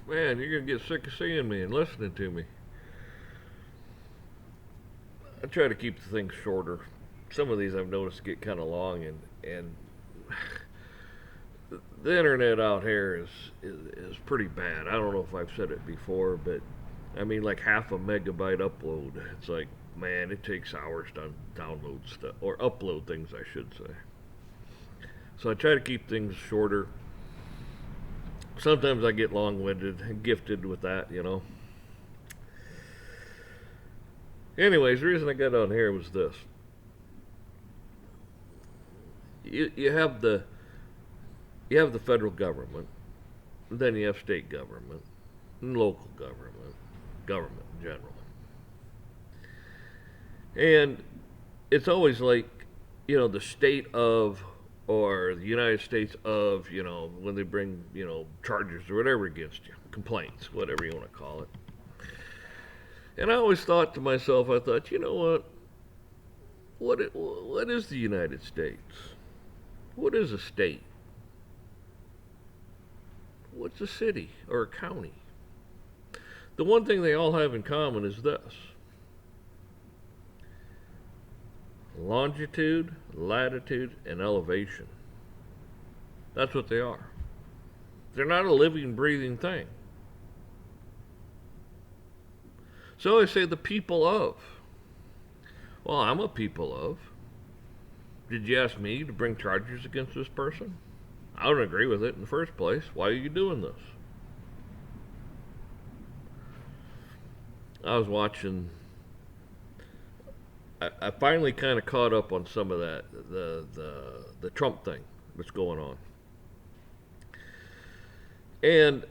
Man, you're going to get sick of seeing me and listening to me. I try to keep the things shorter. Some of these I've noticed get kind of long, and the internet out here is pretty bad. I don't know if I've said it before, but I mean, like half a megabyte upload. It's like, man, it takes hours to download stuff or upload things, I should say. So I try to keep things shorter. Sometimes I get long-winded, gifted with that. Anyways, the reason I got on here was this: you have the federal government, then you have state government, and local government in general, and it's always like the state of or the United States of when they bring charges or whatever against you, complaints, whatever you want to call it. And I always thought to myself, I thought, you know what? What is the United States? What is a state? What's a city or a county? The one thing they all have in common is this: longitude, latitude, and elevation. That's what they are. They're not a living, breathing thing. So I say the people of. Well, I'm a people of. Did you ask me to bring charges against this person? I don't agree with it in the first place. Why are you doing this? I was watching. I finally kind of caught up on some of that the Trump thing that's going on, and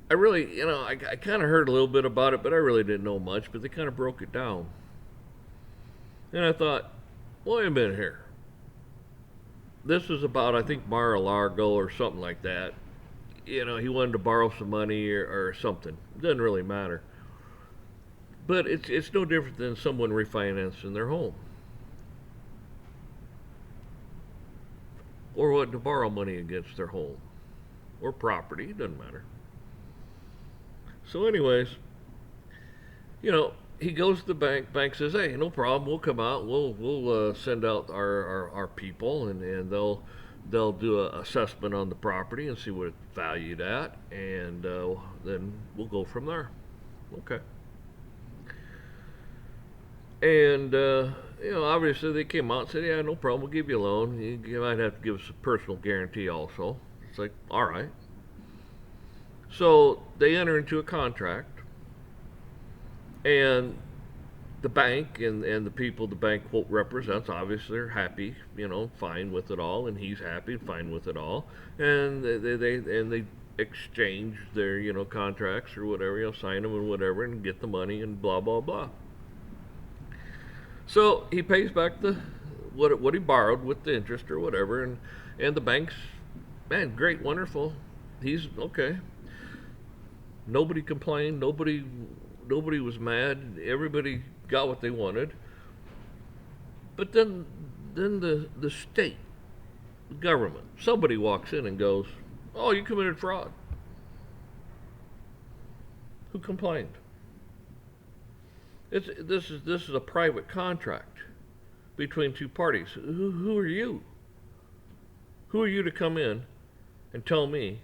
I really I kind of heard a little bit about it, but I really didn't know much. But they kind of broke it down, and I thought, wait a minute here. This is about, I think, Mar-a-Lago or something like that. He wanted to borrow some money or something. It doesn't really matter. But it's no different than someone refinancing their home or wanting to borrow money against their home or property. It doesn't matter. So, anyways, he goes to the bank. Bank says, "Hey, no problem. We'll come out. We'll send out our people, and they'll do an assessment on the property and see what it's valued at, and then we'll go from there." Okay. And obviously they came out and said, "Yeah, no problem. We'll give you a loan. You might have to give us a personal guarantee also." It's like, all right. So they enter into a contract, and the bank and the people the bank quote represents obviously are happy, fine with it all, and he's happy, fine with it all, and they exchange their contracts or whatever, sign them and whatever, and get the money and blah blah blah. So he pays back the what he borrowed with the interest or whatever, and the bank's, man, great, wonderful. He's okay. Nobody complained. Nobody was mad. Everybody got what they wanted. But then the state, the government, somebody walks in and goes, "Oh, you committed fraud." Who complained? This is a private contract between two parties. Who are you? Who are you to come in and tell me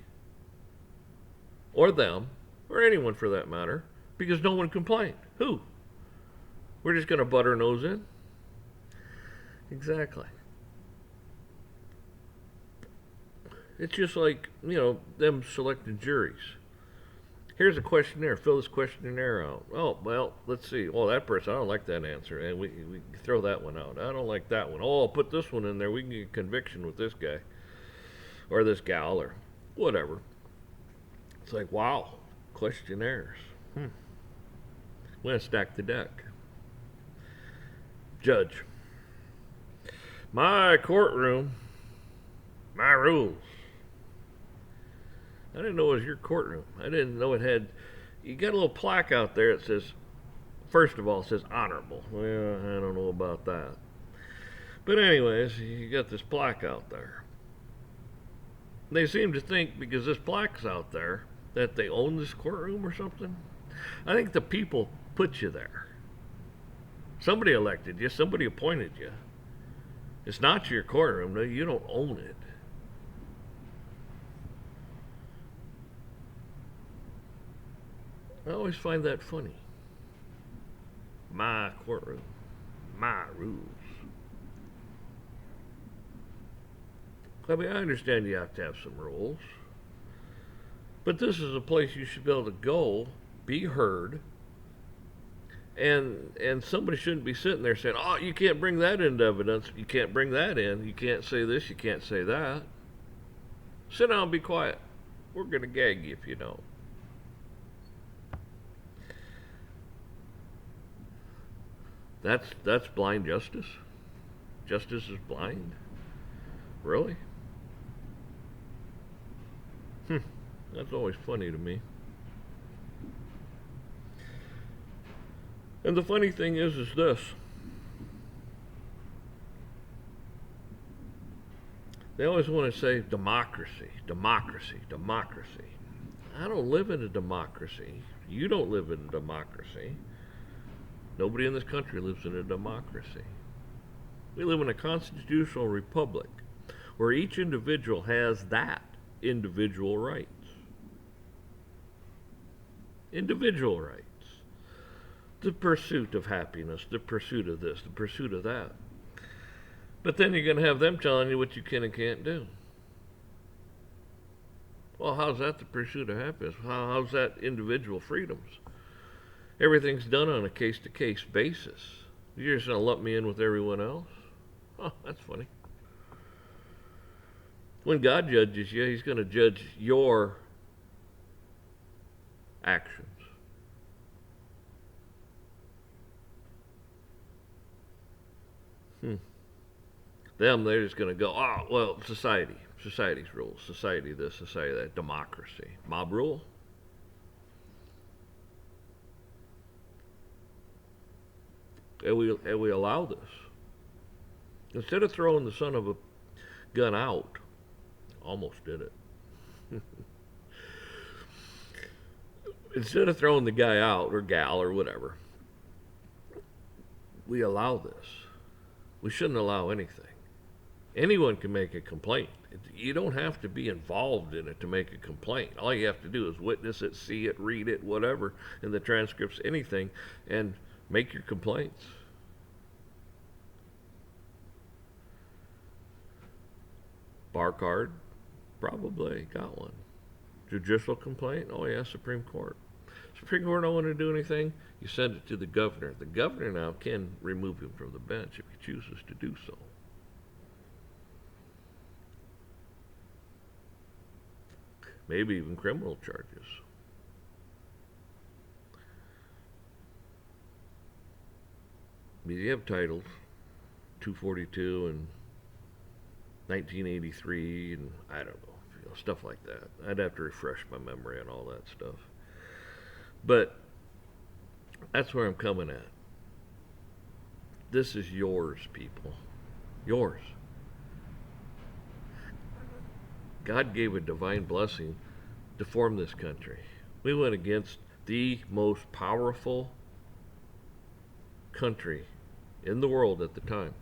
or them or anyone for that matter, because no one complained? Who? We're just going to butt our nose in? Exactly. It's just like, them selecting juries. Here's a questionnaire. Fill this questionnaire out. Oh, well, let's see. Oh, that person, I don't like that answer. And we throw that one out. I don't like that one. Oh, I'll put this one in there. We can get conviction with this guy or this gal or whatever. It's like, wow, questionnaires. I'm going to stack the deck. Judge. My courtroom, my rules. I didn't know it was your courtroom. I didn't know it had. You got a little plaque out there that says, first of all, it says honorable. Well, I don't know about that. But, anyways, you got this plaque out there. They seem to think because this plaque's out there that they own this courtroom or something? I think the people put you there. Somebody elected you, somebody appointed you. It's not your courtroom, no, you don't own it. I always find that funny. My courtroom, my rules. I mean, I understand you have to have some rules, but this is a place you should be able to go, be heard, and somebody shouldn't be sitting there saying, "Oh, you can't bring that into evidence. You can't bring that in. You can't say this. You can't say that." Sit down and be quiet. We're gonna gag you if you don't. That's blind justice. Justice is blind. Really? That's always funny to me. And the funny thing is this. They always want to say democracy, democracy, democracy. I don't live in a democracy. You don't live in a democracy. Nobody in this country lives in a democracy. We live in a constitutional republic where each individual has that individual rights. Individual rights. The pursuit of happiness, the pursuit of this, the pursuit of that. But then you're going to have them telling you what you can and can't do. Well, how's that the pursuit of happiness? How's that individual freedoms? Everything's done on a case-to-case basis. You're just going to lump me in with everyone else? Oh, that's funny. When God judges you, He's going to judge your actions. They're just going to go, oh, well, society's rules, society this, society that, democracy, mob rule. And we allow this. Instead of throwing the son of a gun out, almost did it. Instead of throwing the guy out or gal or whatever, we allow this. We shouldn't allow anything. Anyone can make a complaint. You don't have to be involved in it to make a complaint. All you have to do is witness it, see it, read it, whatever, in the transcripts, anything, and make your complaints. Bar card? Probably got one. Judicial complaint? Oh yeah, Supreme Court. Supreme Court don't want to do anything, you send it to the governor. The governor now can remove him from the bench if he chooses to do so. Maybe even criminal charges. You have titles, 242 and 1983, and I don't know, stuff like that. I'd have to refresh my memory on all that stuff. But that's where I'm coming at. This is yours, people. Yours. God gave a divine blessing to form this country. We went against the most powerful country in the world at the time.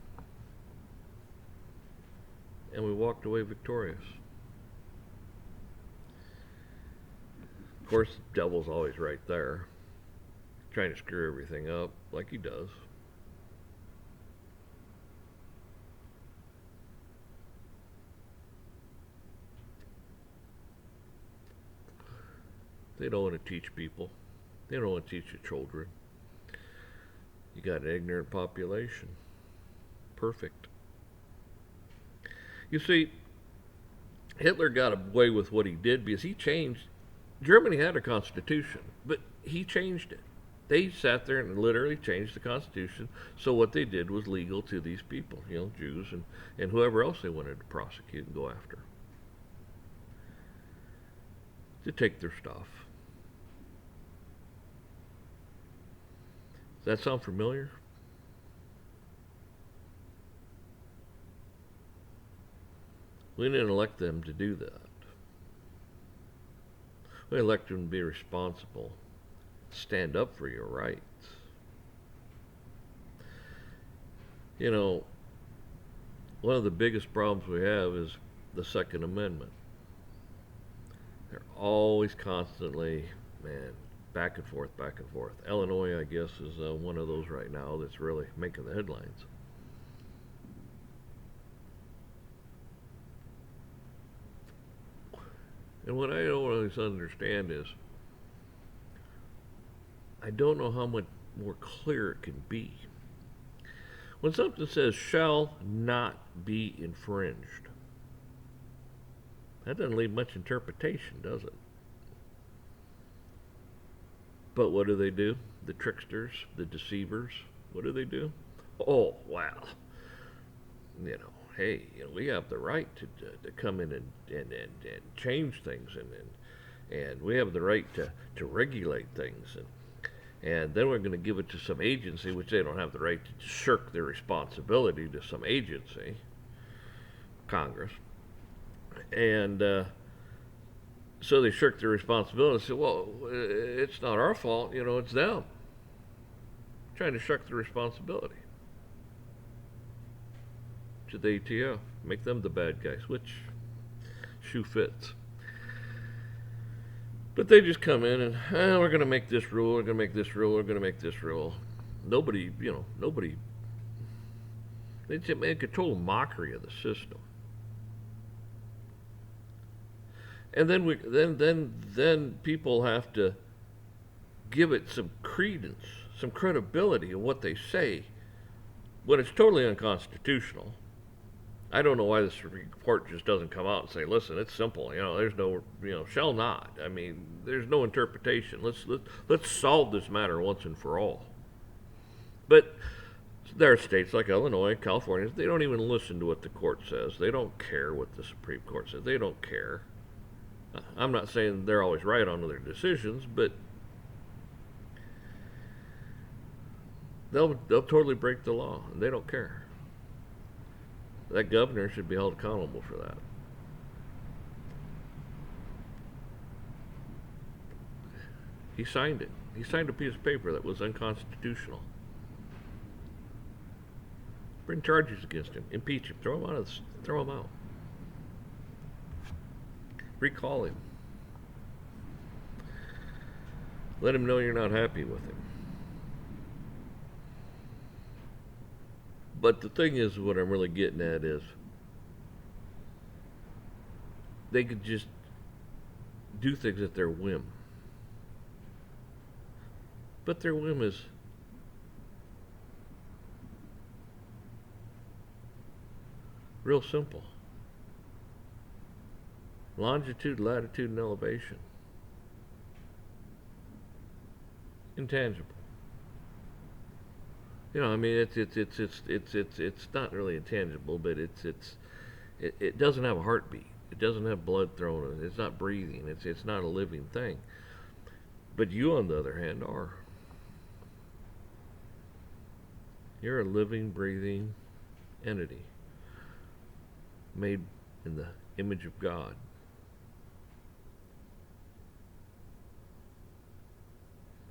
And we walked away victorious. Of course, the devil's always right there, trying to screw everything up like he does. They don't want to teach people. They don't want to teach your children. You got an ignorant population. Perfect. You see, Hitler got away with what he did because he changed. Germany had a constitution, but he changed it. They sat there and literally changed the constitution, so what they did was legal to these people, Jews and whoever else they wanted to prosecute and go after. To take their stuff. Does that sound familiar? We didn't elect them to do that. We elect them to be responsible, stand up for your rights. You know, one of the biggest problems we have is the Second Amendment. They're always constantly, man, back and forth, back and forth. Illinois, I guess, is one of those right now that's really making the headlines. And what I don't always understand is, I don't know how much more clear it can be. When something says shall not be infringed, that doesn't leave much interpretation, does it? But what do? The tricksters, the deceivers, what do? Oh, wow. You know, hey, we have the right to come in and change things, and we have the right to regulate things, and then we're going to give it to some agency, which they don't have the right to shirk their responsibility to some agency, Congress. And so they shirk their responsibility and say, well, it's not our fault, it's them. Trying to shirk the responsibility to the ATF, make them the bad guys, which shoe fits. But they just come in and, we're going to make this rule, we're going to make this rule, we're going to make this rule. Nobody, they just make a total mockery of the system. And then people have to give it some credence, some credibility in what they say when it's totally unconstitutional. I don't know why the Supreme Court just doesn't come out and say, listen, it's simple, there's no, shall not. I mean, there's no interpretation. Let's solve this matter once and for all. But there are states like Illinois, California, they don't even listen to what the court says. They don't care what the Supreme Court says. They don't care. I'm not saying they're always right on their decisions, but they'll totally break the law, and they don't care. That governor should be held accountable for that. He signed it. He signed a piece of paper that was unconstitutional. Bring charges against him. Impeach him. Throw him out. Recall him. Let him know you're not happy with him. But the thing is, what I'm really getting at is, they could just do things at their whim. But their whim is real simple. Longitude, latitude, and elevation. Intangible. I mean, it's not really intangible, but it doesn't have a heartbeat. It doesn't have blood thrown in it. It's not breathing. It's not a living thing. But you, on the other hand, are. You're a living, breathing entity made in the image of God.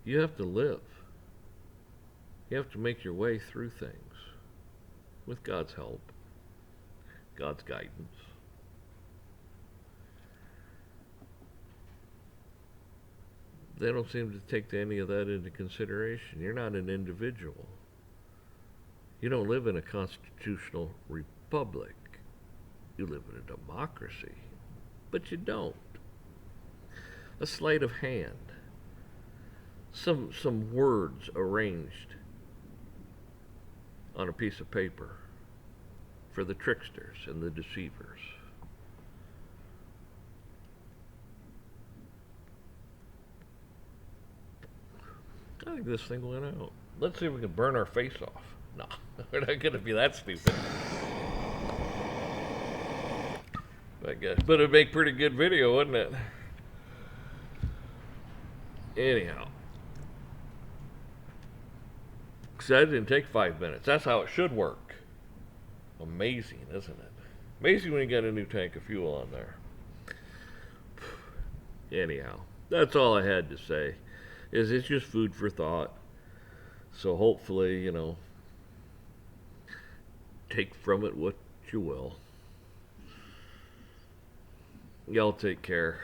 You have to live. You have to make your way through things with God's help, God's guidance. They don't seem to take any of that into consideration. You're not an individual. You don't live in a constitutional republic. You live in a democracy. But you don't. A sleight of hand. Some words arranged on a piece of paper for the tricksters and the deceivers. I think this thing went out. Let's see if we can burn our face off. No, we're not going to be that stupid. I guess. But it'd make pretty good video, wouldn't it? Anyhow. Because that didn't take 5 minutes. That's how it should work. Amazing, isn't it? Amazing when you get a new tank of fuel on there. Anyhow. That's all I had to say. Is it's just food for thought. So hopefully, take from it what you will. Y'all take care.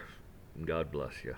And God bless you.